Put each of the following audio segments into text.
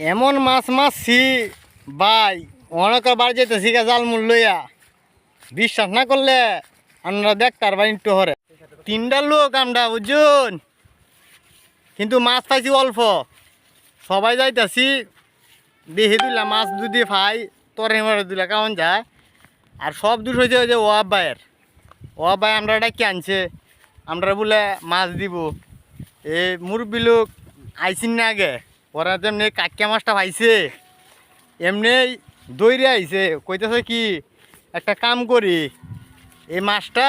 এমন মাছ মারছি ভাই, অনেকের বাড়ি যেতেছি গা জাল মূল লইয়া। বিশ্বাস না করলে আমরা দেখতে পারবেন একটু হরে। 3টা লোক আমরা বুঝুন, কিন্তু মাছ পাইছি অল্প। সবাই যাইতেছি দেখে দিলা মাছ যদি পাই তরে মরে দিলা কেমন যায়। আর সব দূর হয়েছে ওই যে ওয়াব ভাই আমরা এটা কি আনছে, আমরা বলে মাছ দিব। এই মুরব্বী লোক আইসিন না আগে, ওরা যেমনি কাকিয়া মাছটা পাইছে এমনি দৌড়ে আইছে। কইতেছে কি একটা কাম করি, এই মাছটা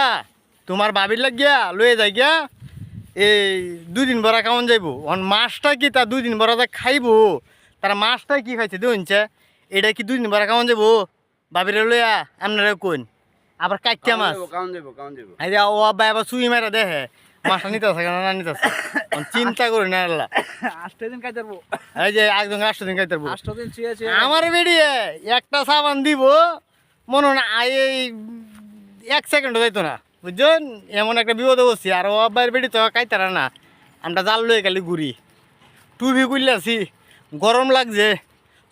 তোমার বাবির লাগিয়া লয়ে যাই গিয়া, এই 2 দিন বরা কেমন যাইব। মাছটা কি তা 2 দিন বরা যা খাইব, তারা মাছটা কি খাইছে দেখছে। এটা কি 2 দিন বরা কেমন যাবো বাবিরে লইয়া আপনারা কোন। আবার কাকিয়া মাছ এই যে ও আব্বা আবার চুই মারা দেখে মাছটা নিতে আসে না নিতে আসে, চিন্তা করি না আল্লাহ। 8 দিন খাইতে পারবো, এই যে একজন 8 দিন খাইতে পারবো। 8 দিন চেয়েছে আমার বেরিয়ে একটা সাবান দিব মনে না এই 1 সেকেন্ডও যাইতো না বুঝছেন। এমন একটা বিপদে বসছি। আর ও আব্বার বেড়ি তো খাইতারা না, আমরা জাল লয়ে গেলে ঘুরি। টুপি করলেছি, গরম লাগছে,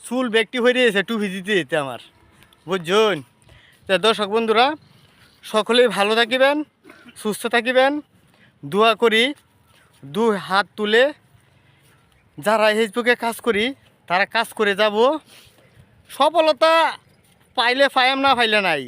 চুল ব্যক্তি হয়ে দিয়েছে টুপি দিতে দিতে আমার বুঝছেন। তো দর্শক বন্ধুরা সকলেই ভালো থাকিবেন, সুস্থ থাকিবেন, দোয়া করি। 2 হাত তুলে যারা ফেসবুকে কাজ করি তারা কাজ করে যাব। সফলতা পাইলে পাইম, না পাইলে নাই।